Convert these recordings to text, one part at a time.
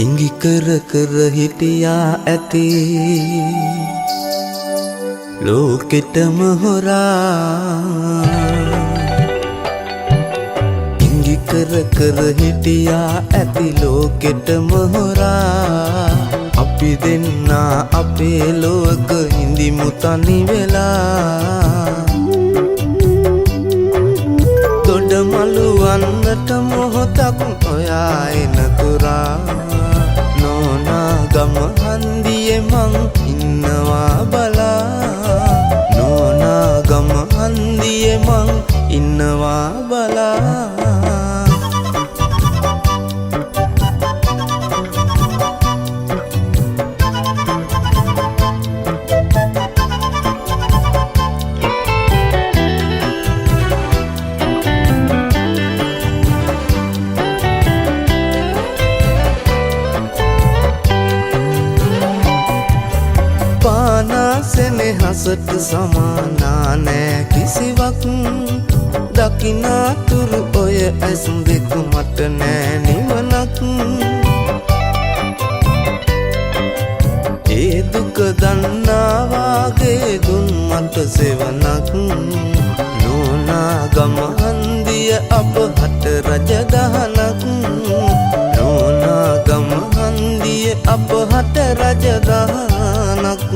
ඉඟි කර කර හිටියා ඇති ලෝකෙටම හොරා ඉඟි කර කර හිටියා ඇති ලෝකෙටම හොරා අපි දෙන්නා අපේ ලෝක හිඳිමු තනි වෙලා දොඩමලු වන්නට මොහොතක් ඔයා එනතුරා නෝනා ගම හන්දියේ මං ඉන්නවා බලා නෝනා ගම හන්දියේ මං ඉන්නවා බලා සෙනෙහසට සමානා නෑ කිසිවක් දකිනාතුරු ඔය ඇස් දෙක මට නෑ නිවනක් ඒ දුක දන්නාවාගේ දුන් මට සෙවනක් නෝනා ගම හන්දිය අප හට රජදහනක් නෝනා ගම හන්දිය අප හට රජදහනක්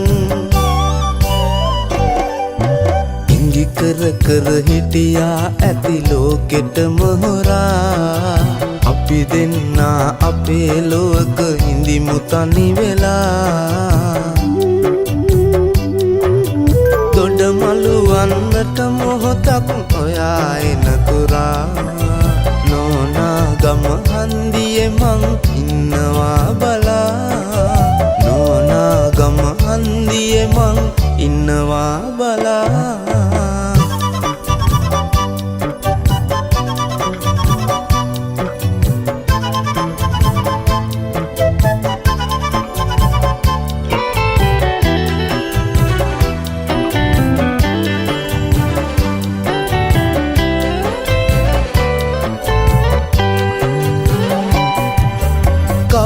කර කර හිටියා ඇති ලෝකෙටම හොරා අපි දෙන්නා අපේ ලෝක හිඳිමු තනි වෙලා දොඩමලු වන්නට මොහොතක් ඔයා එනතුරා නෝනා ගම හන්දියේ මං ඉන්නවා බලා නෝනා ගම හන්දියේ මං ඉන්නවා බලා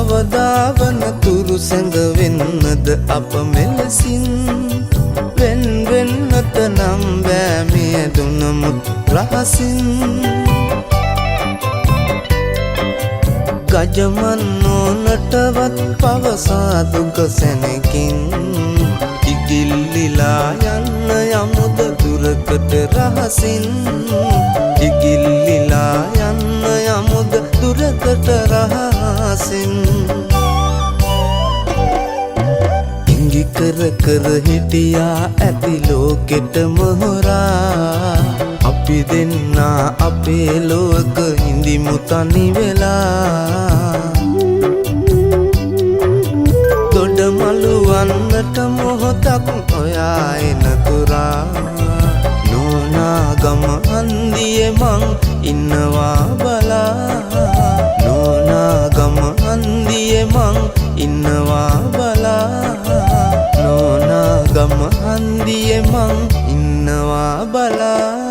කවදාවන තුරු සැඟවෙන්නද අප මෙලසින් වෙන් වෙන්නට නම් බෑ මේ දුනමුත් රහසින් ගජමන් නොනටවත් පවසා දුක සැනකින් ඉගිල්ලිලා යන්න යමුද දුරකට රහසින් ඉගිල්ලිලා යන්න යමුද දුරකට රහසින් ඉඟි කර කර හිටියා ඇති ලෝකෙටම හොරා අපි දෙන්නා අපේ ලෝක හිඳිමු තනි වෙලා දොඩමලු වන්නට මොහොතක් ඔයා එනතුරා නෝනා ගම හන්දියේ මං ඉන්නවා බලා නෝනා ගම හන්දියේ මං ඉන්නවා බලා නෝනා ගම හන්දියේ මං ඉන්නවා බලා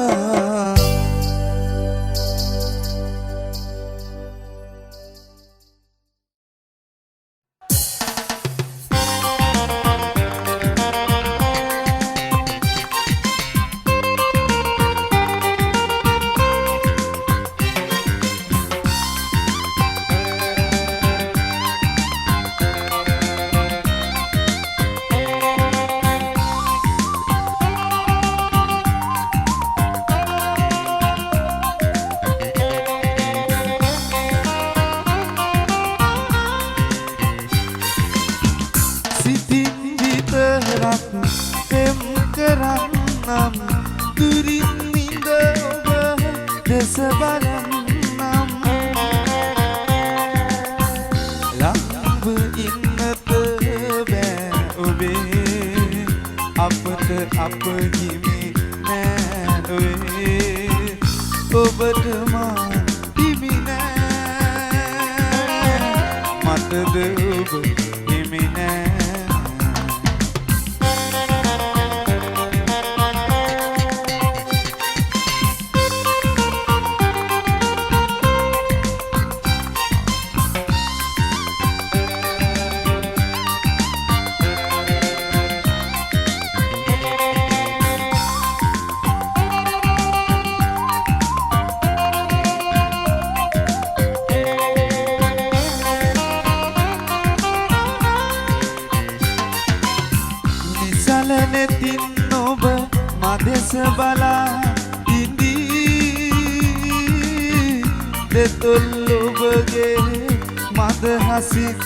සිතින් ඔබ මදෙස බලා ඉඳී දෙතොල් ඔබගේ මද හසින්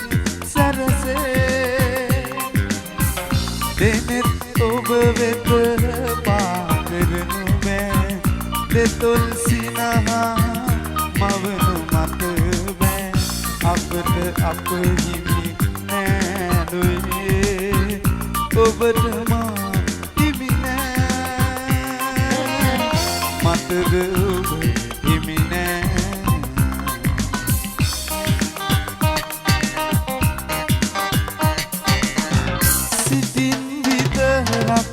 සැරසේ දෙනෙත් ඔබ වෙත පාකරනු බෑ දෙතොල් සිනහා මවනු මත බෑ අපට අප හිමි නෑලුවේ ඔබට මා හිමි නෑ මතද ඔබ හිමි නෑ සිතින් විතරක්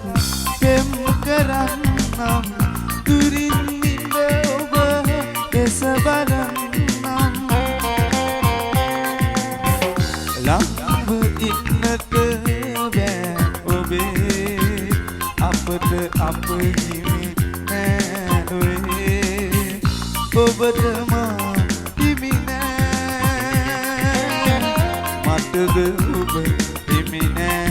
පෙම් කරන්නම් දුරින් ඉඳ ඔබ දෙස බලන්නම් ළඟව ඉන්නට බෑ ඔබේ අපට අප හිමි නෑලුවේ ඔබට මා හිමි නෑ මටද ඔබ හිමි නෑ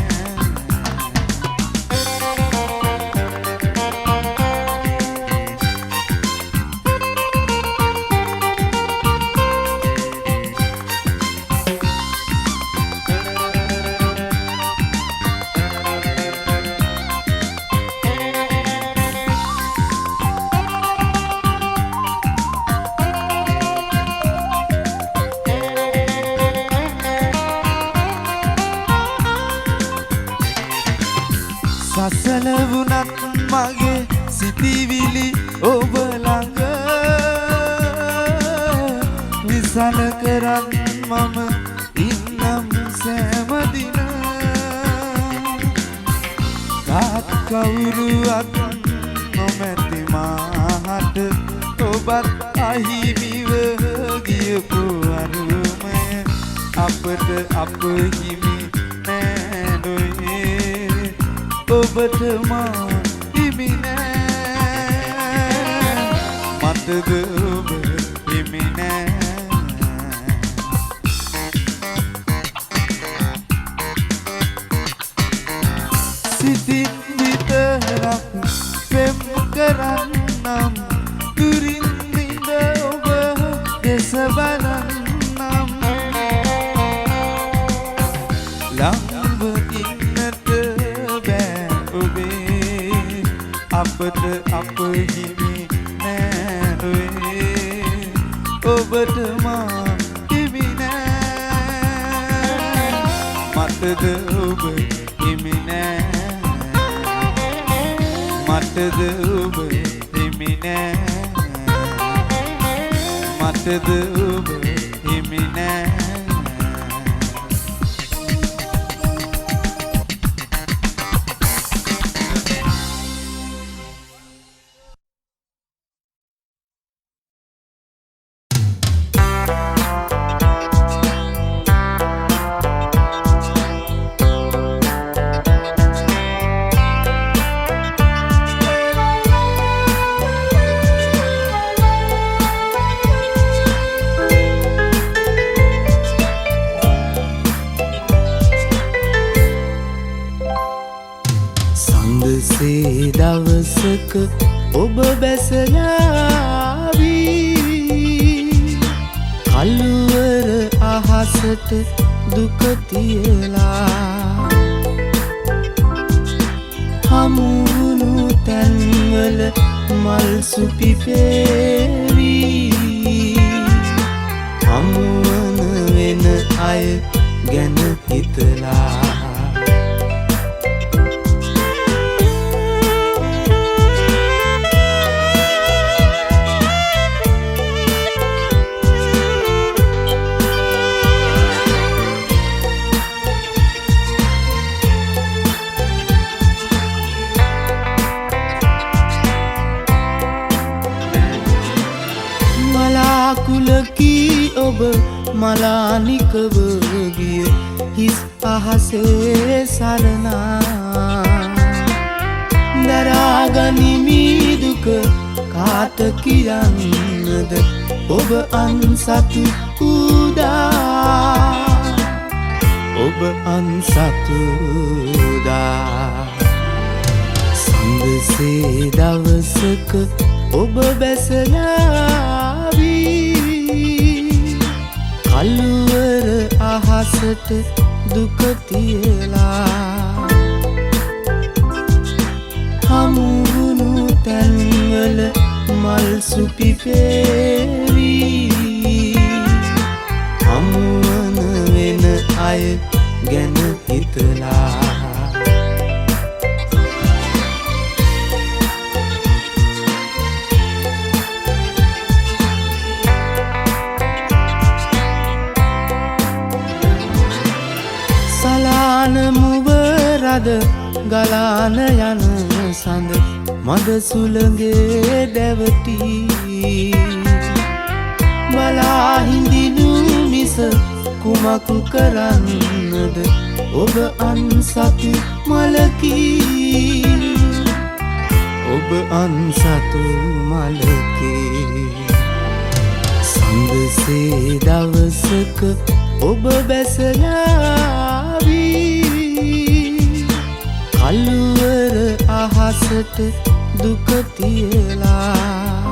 සසල වුණත් මගේ සිතිවිලි ඔබ ළඟ විසල කරන් මම ඉන්නම් සෑම දින කාත් කවුරුවත් නොමැති මාහට ඔබත් අහිමිව ගියපු අරුමය අපට අප හිමි නෑලුවේ ඔබට මා හිමි නෑ මටද ඔබ හිමි නෑ සිතින් විතරක් පෙම් කරන්නම් දුරින් ඉඳ ඔබ දෙස බලන්නම් ළඟව ඉන්නට අපට අප හිමි නෑලුවේ ඔබට මා හිමි නෑ මටද ඔබ හිමි නෑ මටද ඔබ හිමි නෑ මටද ඔබ හිමි නෑ සඳසේ දවසක ඔබ බැසයාවී කළුවර අහසට දුක තියලා හමුවුණු තැන්වල මල් සුපිපේවී හමුවන වෙන අය ගැන හිතලා කුලකී ඔබ මලානිකව ගිය හිස් අහසේ සරණා දරාගනිමි දුක කාට කියන්නද ඔබ අන්සතු උදා ඔබ අන්සතු උදා සඳසේ දවසක ඔබ බැසලාවී කළුවර අහසට දුක තියලා හමුවුණු තැන්වල මල් සුපිපේවී හමුවන වෙන අය ගැන හිතලා සලාන මුව රද ගලාන යන සඳ මද සුළඟේ දැවටී බලා හිඳිනු මිස කුමක් කරන්නද ඔබ අන්සතු මලකී ඔබ අන්සතු මලකී සඳසේ දවසක ඔබ බැසලාවී කළුවර අහසට දුක තියලා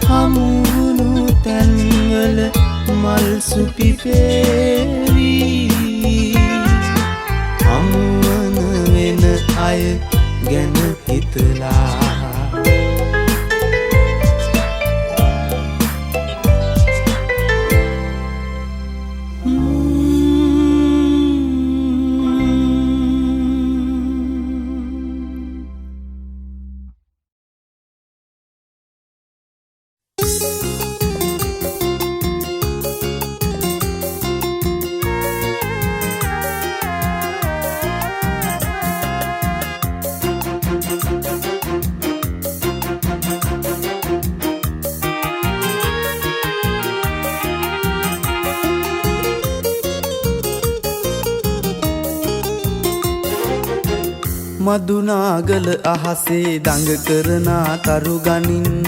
හමුවුණු තැන්වල මල් සුපිපේවී හමුවන වෙන අය ගැන හිතලා මදුනාගල අහසේ දඟ කරනා තරු ගනින්න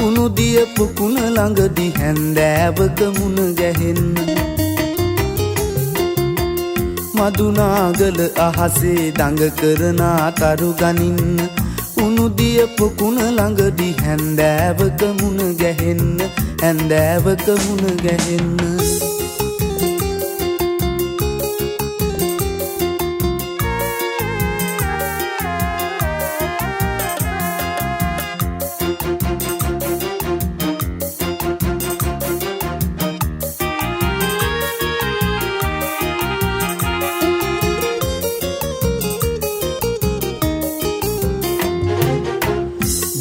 උණුදිය පුකුණ ළඟදි හැන්දෑවක මුණ ගැහෙන්න මදුනාගල අහසේ දඟ කරනා තරු ගනින්න උණුදිය පුකුණ ළඟදි හැන්දෑවක මුණ ගැහෙන්න හැන්දෑවක මුණ ගැහෙන්න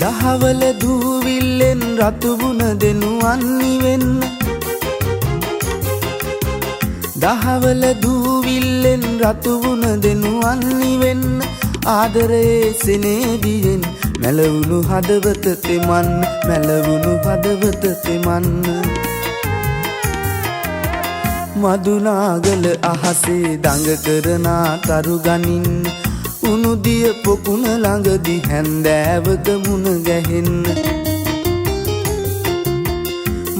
දහවල දූවිල්ලෙන් රතුබුණ දෙනු අන්නිවෙන්න දහවල දූවිල්ලෙන් රතුබුණ දෙනු අන්නිවෙන්න ආදරයේ සෙනෙවියෙන් මැලවුණු හදවත තෙමන්න මැලවුණු හදවත තෙමන්න මදුනාගල අහසේ දඟ කරනා තරු ගනින්න උණුදිය පොකුණ ළඟදි හැන්දෑවක මුණ ගැහෙන්න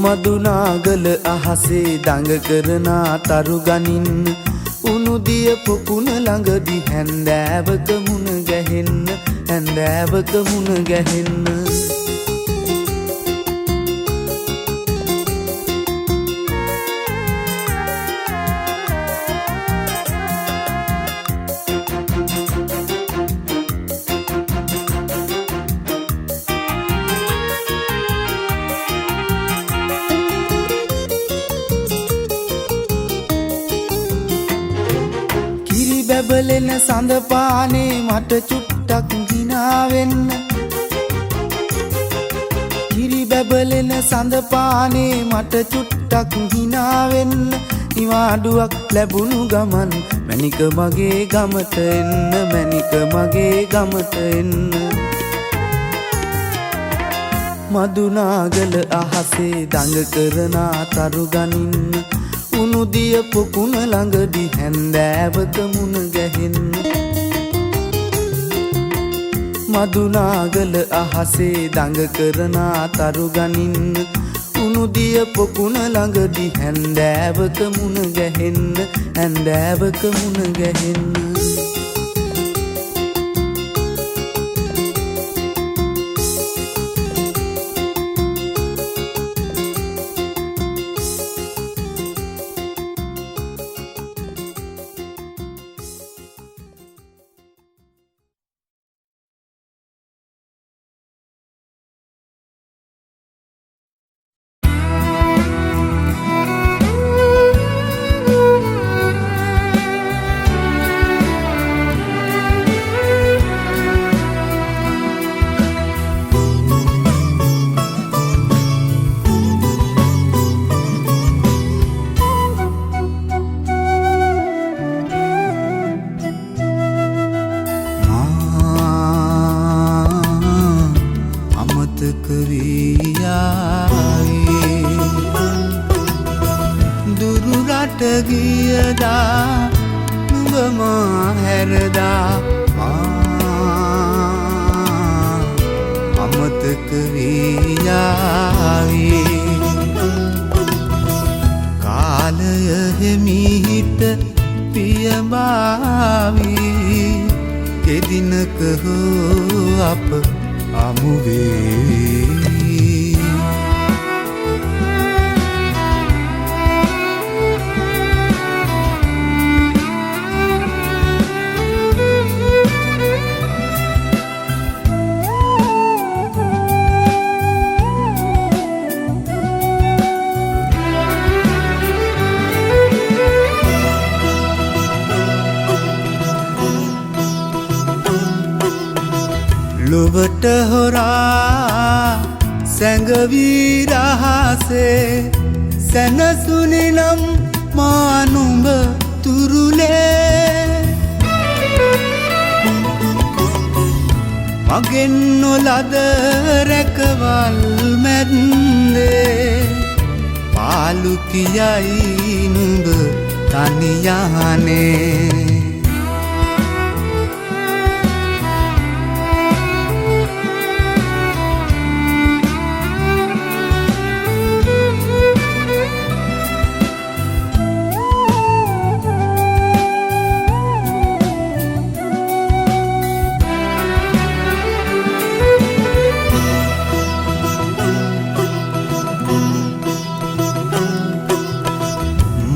මදුනාගල අහසේ දඟ කරනා තරු ගනින්න උණුදිය පොකුණ ළඟදි හැන්දෑවක මුණ ගැහෙන්න හැන්දෑවක මුණ ගැහෙන්න බැබලෙන සඳ පානේ මට චුට්ටක් හිනාවෙන්න කිරි බැබලෙන සඳ පානේ මට චුට්ටක් හිනාවෙන්න නිවාඩුවක් ලැබුණු ගමන් මැනික මගේ ගමට එන්න මැනික මගේ ගමට එන්න මදුනාගල අහසේ දඟ කරනා තරු ගනින්න උණුදිය පොකුණ ළඟදි හැන්දෑවක මුණ ගැහෙන්න මදුනාගල අහසේ දඟ කරනා තරු ගනින්න උණුදිය පොකුණ ළඟදි හැන්දෑවක මුණ ගැහෙන්න හැන්දෑවක මුණ ගැහෙන්න මා හැරදා අමතක වී යාවේ කාලය හිමිහිට පියඹාවී කෙදිනක හෝ අප අමුවේ ලොවට හොරා සැඟවී රහසේ සැනසුනි නම් මා නුඹ තුරුලේ මගෙන් නොලද රැකවල් මැද්දේ පාලු කියයි නුඹ තනි යහනේ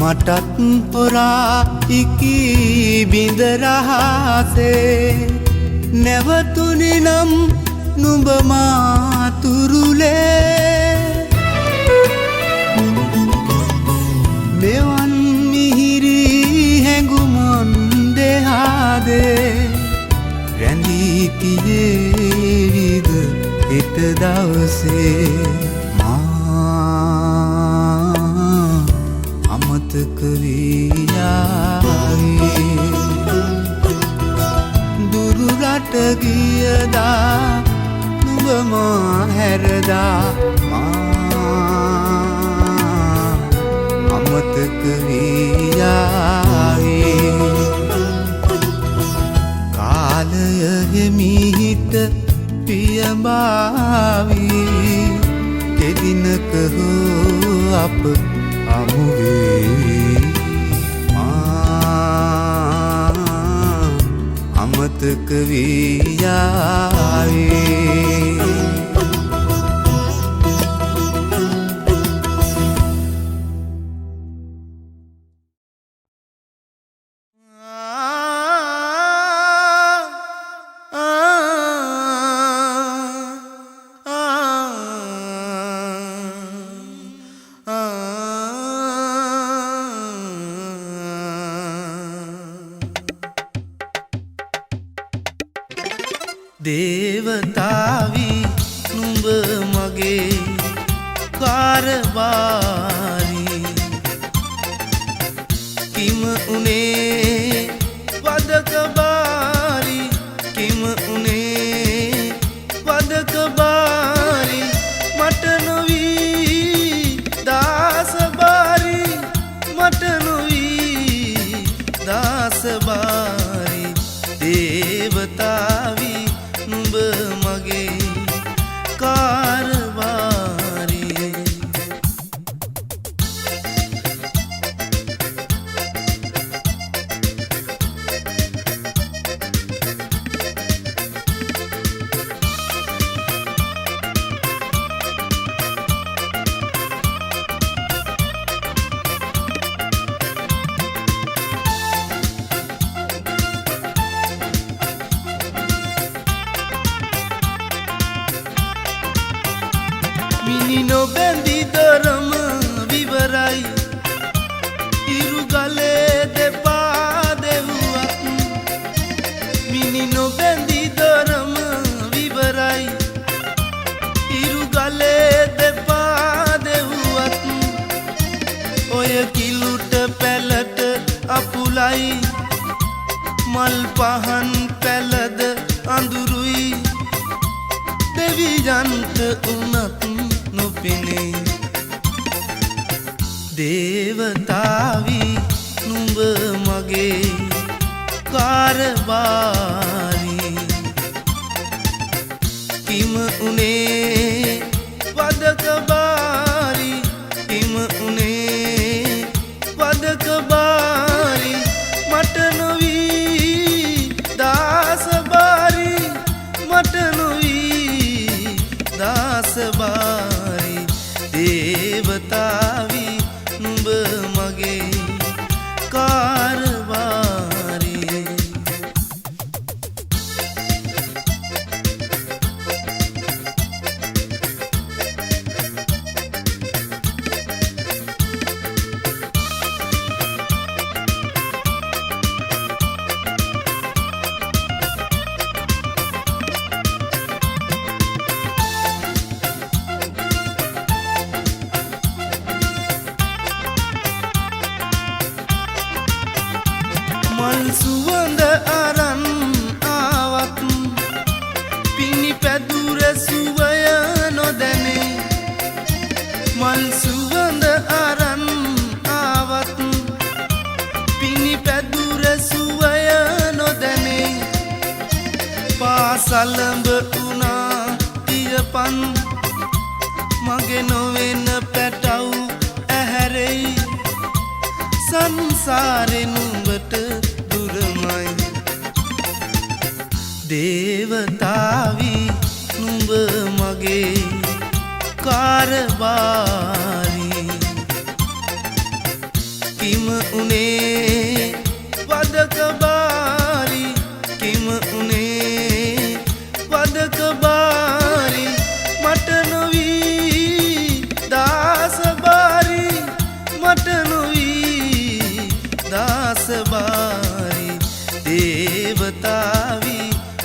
මටත් පොරා ඉකී බිඳ රහසේ නැවතුනි නම් නුඹ මා තුරුලේ මෙවන් මිහිරි හැඟුමන් දෙහාදේ රැඳී තියේවිද හෙට දවසේ අමතක වී යාවේ දුරු රට ගියදා නුඹ මා හැරදා අමතක වී යාවේ කාලය හිමිහිට පියඹාවී කෙදිනක හෝ අප අමුවේ අමතක වී යාවේ දේවතාවි නුඹ මගේ කාරවාරි කිම උනේ වදක බාරි කිම උනේ වදක බාරි මට නොවී දාස බාරි මට නොවී දාස බාරි දේවතාවි නුඹ මගේ කාරවාරි මිනි නොබැඳි දරම විවරයි ඉරුගලේ දෙපා දෙව්වත් මිනි නොබැඳි දරම විවරයි ඉරුගලේ දෙපා දෙව්වත් ඔය කිලුට පැලට අපුලයි මල් පහන් පැලද අඳුරුයි දෙවියන්ට උනත් නොපෙනේ දේවතාවි නුඹ මගේ කාරබාරි කිම උනේ වදකබාරි කිම උනේ වදකබාරි මට නොවී දාසබාරි මට නොවී දාසබාරි දේවතාවි නුඹ මගේ කාරබාරි මල් සුවඳ අරන් ආවත් පිණි පැදුර සුවය නොදැනේ මල් සුවඳ අරන් ආවත් පිණි පැදුර සුවය නොදැනේ පාසලඹ වුණා තියපන් මගේ නොවෙන පැටව් ඇහැරෙයි සංසාරේ නුඹට දුරමයි දේවතාවි නුඹ මගේ කාරබාරි කිම උනේ වදකබාරි කිම උනේ වදකබාරි මට නොවී දාසබාරි මට නොවී දාසබාරි දේවතාවි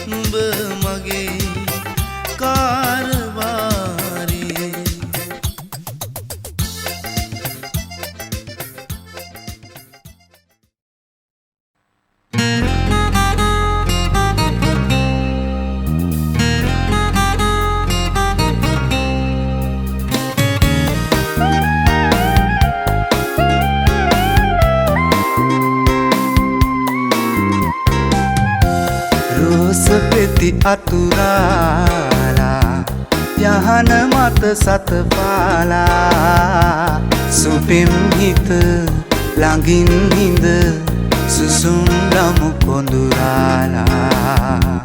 නුඹ මගේ කාරබාරි පෙති අතුරාලා යහන මත සතපාලා සුපිම් හිත ළඟින් හිඳ සුසුම් ලමු කොඳුරාලා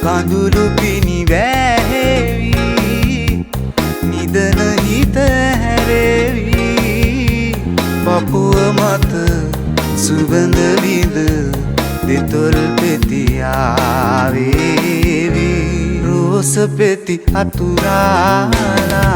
කඳුළු පිණි වැහෙවි නිදන හිත හැරෙවි පපුව මත සුගඳ විඳ දෙතොල් පෙති ආවේවි රෝස පෙති අතුරාලා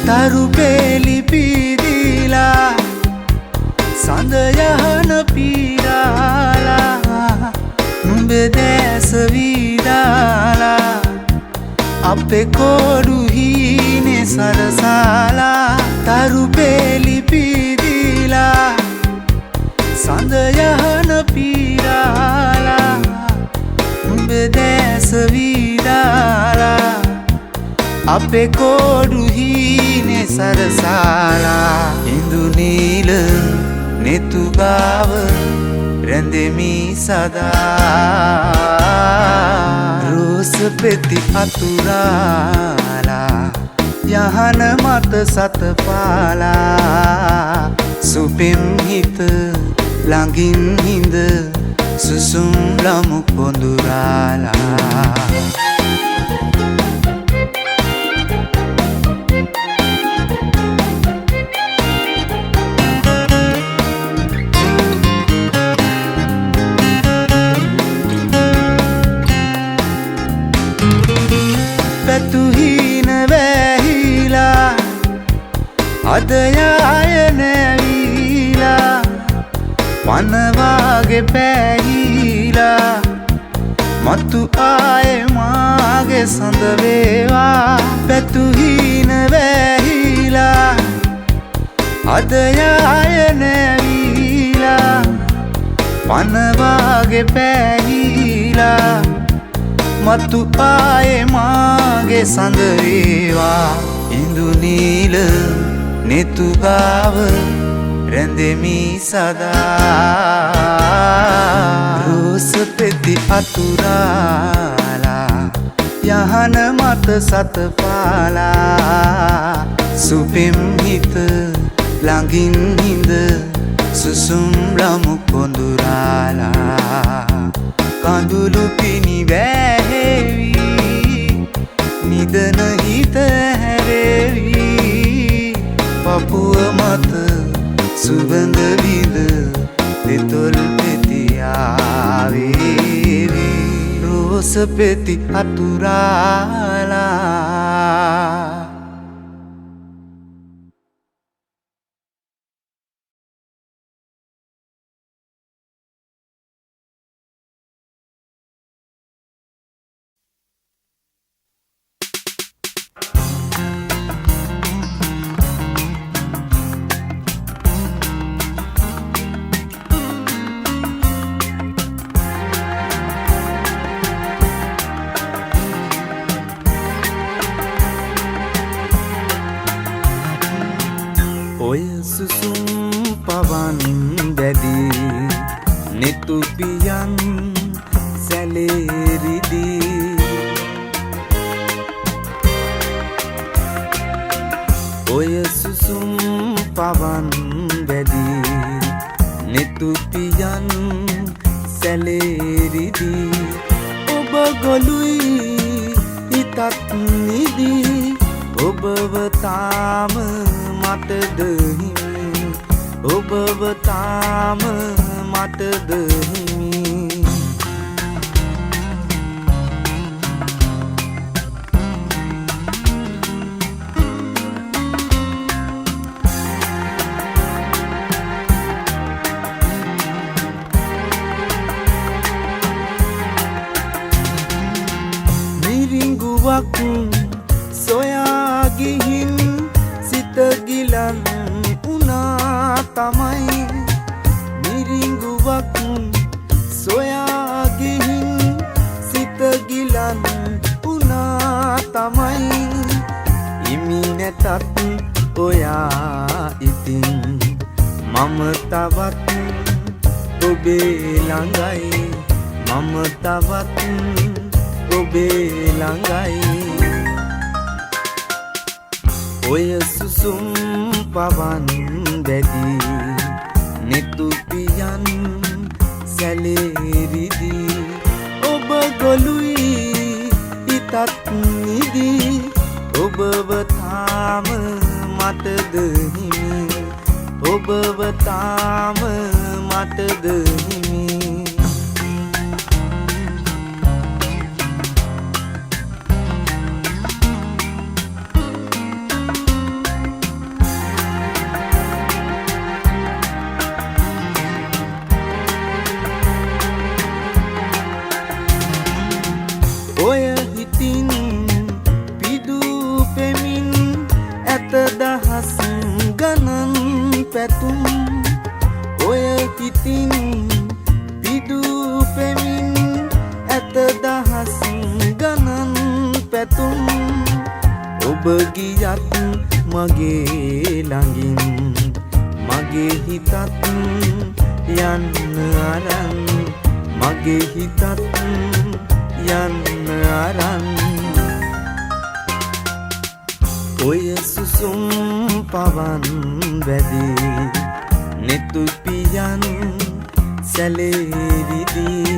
තරු පෙලි පීදිලා සඳ යහන පීරාලා නුඹේ දැස වීදාලා අපේ කොඩු හීනේ සරසාලා තරු පෙලි පීදිලා සඳ යහන පීරාලා නුඹේ දැස වීදාලා අපේ කොඩු හීනේ සරසාලා ඉඳු නීල නෙතු ගාව රැඳෙමි සදා රෝස පෙති අතුරාලා යහන මත සතපාලා සුපිම් හිත ළඟින් හිඳ සුසුම් ලමු කොඳුරාලා පැතුහීන වැහිලා අද යාය නැවිලා වනවාගේ පැහිලා මතු ආයේ මාගේ සඳ වේවා පැතුහීන වැහිලා අද යාය නැවිලා පනවාගේ පැහිලා මතු ආයේ මාගේ සඳ වේවා ඉඳුනීල නෙතුගාව රැඳෙමි සදා රෝස පෙති අතුරාලා යහන මත සතපාලා සුපෙම් හිත ළඟින් හිඳ සුසුම් රමු කොඳුරාලා කඳුළු පිණි වැහෙවි නිදන හිත හැරෙවි පපුව මත සුවඳ විඳ දෙතොල් පෙති ආවේවි රෝස පෙති අතුරාලා ඔය සුසුම් පවන් දැඩි නෙතු පියන් සැලේරිදී ඔය සුසුම් පවන් දැඩි නෙතු පියන් සැලේරිදී ඔබ ගොළුයි හිතත් නිදී ඔබව තාම මටද හිමි ඔබව තාම මටද හිමි මිරිඟුවක් සොයා ගිහින් සිත ගිලන් උනා තමයි මිරිඟුවක් සොයා ගිහින් සිත ගිලන් උනා තමයි ඉමි නැතත් ඔයා ඉතින් මම තවත් ඔබේ ළඟයි මම තවත් ඔබේ ළඟයි ඔය සුසුම් පවන් දැඩි නෙතු පියන් සැලේරිදී ඔබ ගොළුයි හිතත් නිදී ඔබව තාම මටද හිමි ඔබව තාම මටද හිමි ඔය හිතින් පිදූ පෙමින් ඇත දහස් ගණන් පැතුම් ඔය හිතින් පිදූ පෙමින් ඇත දහස් ගණන් පැතුම් ඔබ ගියත් මගේ ළඟින් මගේ හිතත් යන්න අරන් මගේ හිතත් යන්න අරන් ඔය සුසුම් පවන් වැඩි නෙතු පියන් සැලේරිදී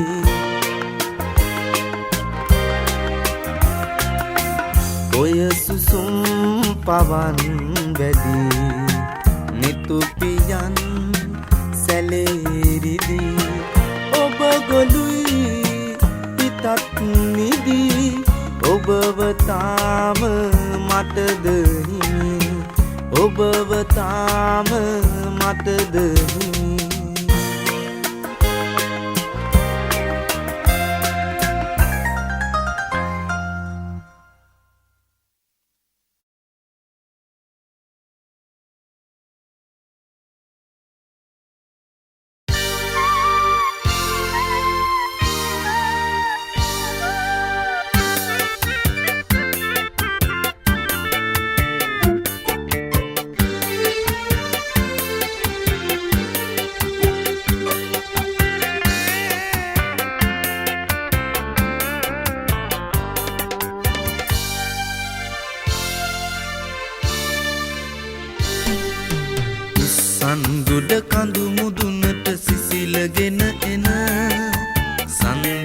ඔය සුසුම් පවන් වැඩි නෙතු පියන් සැලේරිදී ඔබ ගොළුයි හිතත් නිදී ඔබව තාම මටද හිමි ඔබව තාම මටද හිමි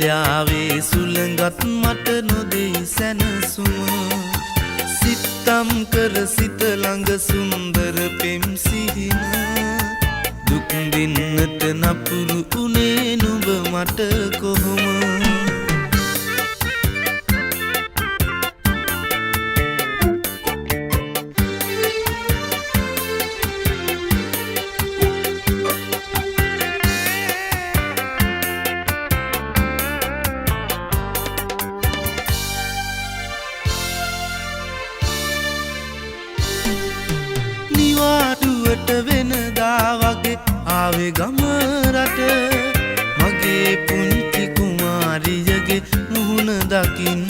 සන්ධ්‍යාවේ සුළඟත් මට නොදෙයි සැනසුම සිත්තම් කර සිත ළඟ සුන්දර පෙම් සිහින දුක් දෙන්නට නපුරු උනේ නුඹ මට කොහොම ආවේ ගම රට මගේ පුංචි කුමාරියගේ මුහුණ දකින්න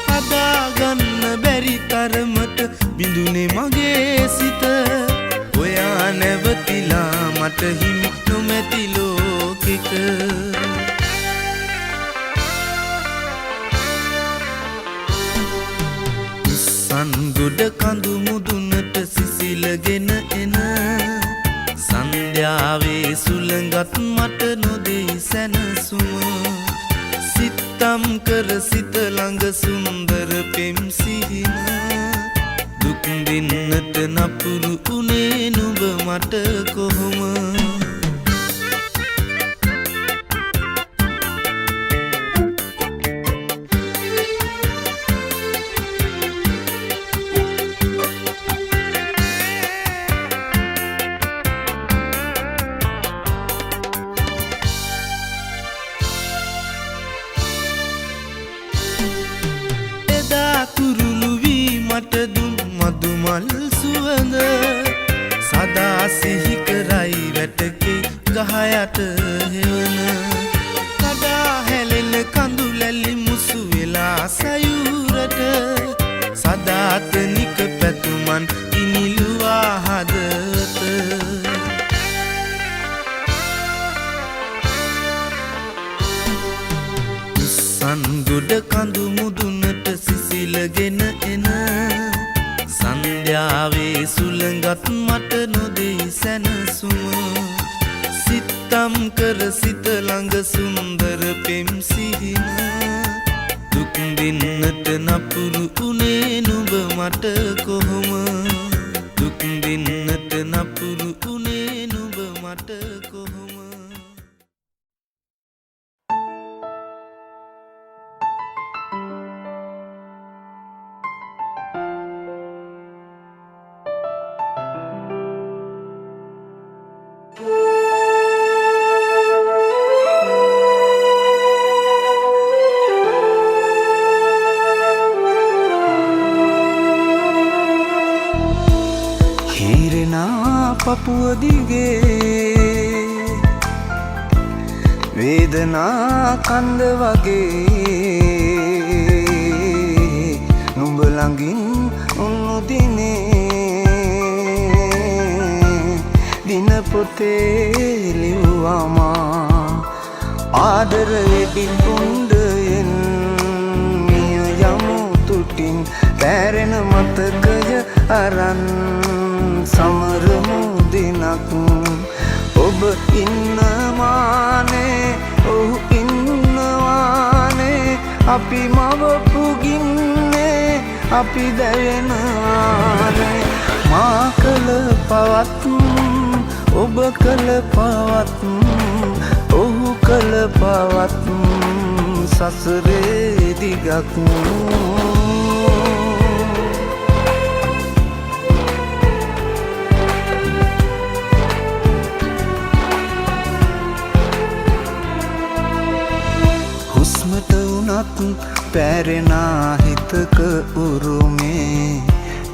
හදා ගන්න බැරි තරමට බිඳුනේ මගේ සිත ඔයා නැවතිලා මට හිමි නොමැති ලෝකෙක සන්ගොඩ කඳු මුදුනට සිසිලගෙන එන සන්ධ්‍යාවේ සුළඟත් මට නොදෙයි සැනසුම සිත්තම් කර සිත ළඟ සුන්දර පෙම් සිහින දුක් දෙන්නට නපුරු උනේ නුඹ මට කොහොම මට දුන් මදුමල් සුවඳ සදා සිහි කරයි වැටකේ ගහ යට හෙවන කඩා හැලෙන කඳු ලැලි මුසු වෙලා සයුරට සදාතනික පැතුමන් ඉනිලුවා හදවත සන්ගොඩ කඳු මුදුනට සිසිලගෙන එන සන්ධ්‍යාවේ සුළඟත් මට නොදෙයි සැනසුම සිත්තම් කර සිත ළඟ සුන්දර පෙම් සිහින දුක් දෙන්නට නපුරු උනේ නුඹ මට කොහොම දුක් දෙන්නට නපුරු උනේ නුඹ මට කොහොම පපුව දිගේ වේදනා කන්ද වගේ නුඹ ළඟින් උන්නු දිනේ දින පොතේ ලිව්වමා ආදරේ බිඳුණ්ඩයෙන් මිය යමු තුටින් පැරෙන මතකය අරන් සමරමු දිනක් ඔබ ඉන්නවානේ ඔහු ඉන්නවානේ අපි මවපුගින්නේ අපි දැවෙනවානේ මා කළ පවත් ඔබ කළ පවත් ඔහු කළ පවත් සසරේ දිගක් පැරෙනා හිතක උරුමේ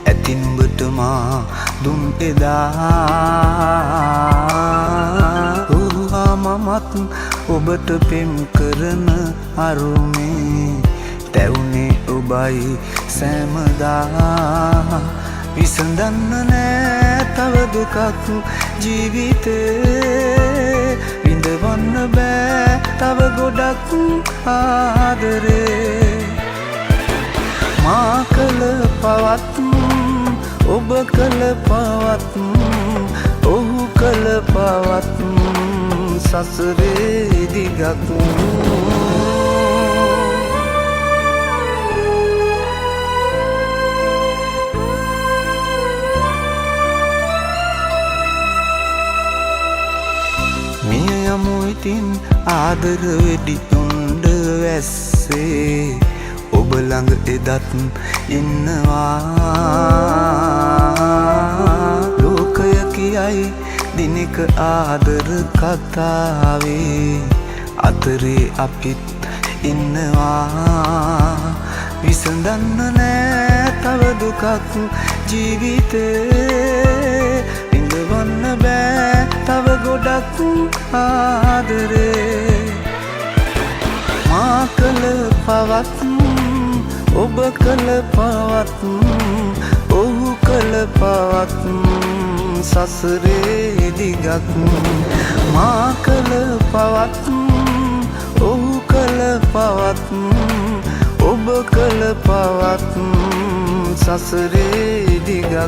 ඇතින්බට මා දුන් එදා ඔහුහා මමත් ඔබට පෙම් කරන අරුමේ තැවුනේ ඔබයි සෑමදා විසඳන්න නෑ තව දුකක් ජීවිතේ විඳවන්න බෑ තව ගොඩක් ආදරේ මා කළ පවත් ඔබ කළ පවත් ඔහු කළ පවත් සසරේ දිගක් දුකින් ආදර වෙඩි තුණ්ඩ වැස්සේ ඔබ ළඟ එදත් ඉන්නවා ලෝකය කියයි දිනක ආදර කතාවේ අතරේ අපිත් ඉන්නවා විසඳන්න නෑ තව දුකක් ජීවිතේ ඉඳවන්න බෑ තව ගොඩක් ආදරේ මා කළ පවත් ඔබ කළ පවත් ඔහු කළ පවත් සසරේ දිගක් මා කළ පවත් ඔහු කළ පවත් ඔබ කළ පවත් සසරේ දිගක්